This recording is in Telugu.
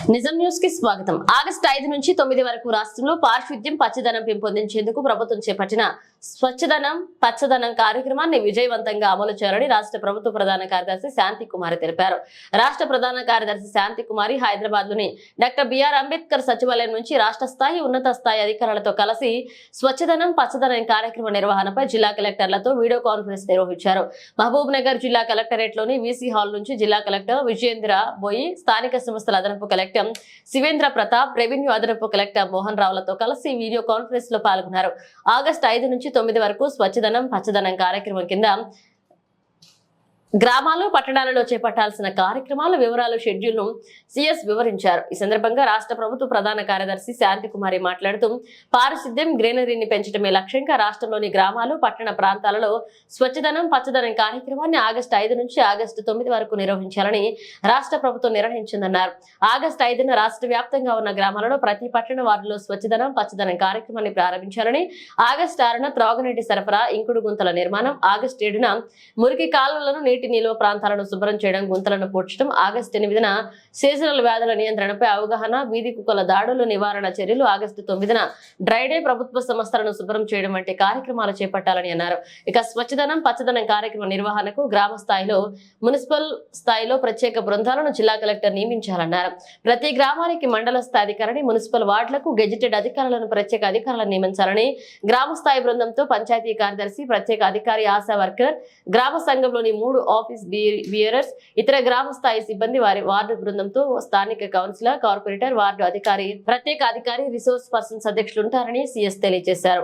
నిజం న్యూస్ కి స్వాగతం. ఆగస్టు 5 నుంచి 9 వరకు రాష్ట్రంలో పారిశుద్ధ్యం పచ్చదనం పెంపొందించేందుకు ప్రభుత్వం చేపట్టిన స్వచ్ఛదనం పచ్చదనం కార్యక్రమాన్ని విజయవంతంగా అమలు చేయాలని రాష్ట్ర ప్రభుత్వ ప్రధాన కార్యదర్శి శాంతి కుమారి తెలిపారు. రాష్ట్ర ప్రధాన కార్యదర్శి శాంతి కుమారి హైదరాబాద్ లోని డాక్టర్ బిఆర్ అంబేద్కర్ సచివాలయం నుంచి రాష్ట్ర స్థాయి ఉన్నత స్థాయి అధికారులతో కలిసి స్వచ్ఛదనం పచ్చదనం కార్యక్రమ నిర్వహణపై జిల్లా కలెక్టర్లతో వీడియో కాన్ఫరెన్స్ నిర్వహించారు. మహబూబ్ నగర్ జిల్లా కలెక్టరేట్ లోని వీసీ హాల్ నుంచి జిల్లా కలెక్టర్ విజయేంద్ర బోయి, స్థానిక సంస్థల అదనపు కలెక్టర్ శివేంద్ర ప్రతాప్, రెవెన్యూ అదనపు కలెక్టర్ మోహన్ రావులతో కలిసి వీడియో కాన్ఫరెన్స్ లో పాల్గొన్నారు. ఆగస్టు 5 నుంచి 9 వరకు స్వచ్ఛదనం పచ్చదనం కార్యక్రమం కింద గ్రామాలు పట్టణాలలో చేపట్టాల్సిన కార్యక్రమాల వివరాలు షెడ్యూల్ ను సీఎస్ వివరించారు. ఈ సందర్భంగా రాష్ట్ర ప్రభుత్వ ప్రధాన కార్యదర్శి శాంతి కుమారి మాట్లాడుతూ పారిశుద్ధ్యం గ్రీనరీని పెంచడమే లక్ష్యంగా రాష్ట్రంలోని గ్రామాలు పట్టణ ప్రాంతాలలో స్వచ్ఛదనం పచ్చదనం కార్యక్రమాన్ని ఆగస్టు 5 నుంచి ఆగస్టు 9 వరకు నిర్వహించాలని రాష్ట్ర ప్రభుత్వం నిర్ణయించిందన్నారు. ఆగస్టు 5న రాష్ట్ర వ్యాప్తంగా ఉన్న గ్రామాలలో ప్రతి పట్టణ వార్డులో స్వచ్ఛదనం పచ్చదనం కార్యక్రమాన్ని ప్రారంభించాలని, ఆగస్టు 6న త్రాగునీటి సరఫరా, ఇంకుడు గుంతల నిర్మాణం, ఆగస్టు 7న మురికి కాలువలను నీటి నిల్వ ప్రాంతాలను శుభ్రం చేయడం, గుంతలను పూడ్చడం, ఆగస్టు 8న సీజనల్ వ్యాధుల నియంత్రణపై అవగాహన, వీధి కుక్కల దాడులు నివారణ చర్యలు, ఆగస్టు 9న డ్రైడే ప్రభుత్వ సంస్థలను శుభ్రం చేయడం వంటి కార్యక్రమాలు చేపట్టాలని అన్నారు. ఇక స్వచ్ఛదనం పచ్చదనం కార్యక్రమ నిర్వహణకు గ్రామ స్థాయిలో మున్సిపల్ స్థాయిలో ప్రత్యేక బృందాలను జిల్లా కలెక్టర్ నియమించాలన్నారు. ప్రతి గ్రామానికి మండల స్థాయి అధికారిని, మున్సిపల్ వార్డులకు గెజిటెడ్ అధికారులను ప్రత్యేక అధికారులను నియమించాలని గ్రామ స్థాయి బృందంతో పంచాయతీ కార్యదర్శి, ప్రత్యేక అధికారి, ఆశా వర్కర్, గ్రామ సంఘంలోని 3 ఆఫీస్ బియరర్స్, ఇతర గ్రామ స్థాయి సిబ్బంది వారి వార్డు బృందంతో స్థానిక కౌన్సిలర్, కార్పొరేటర్, వార్డు అధికారి, ప్రత్యేక అధికారి, రిసోర్స్ పర్సన్స్ అధ్యక్షులు ఉంటారని సీఎస్ తెలియజేశారు.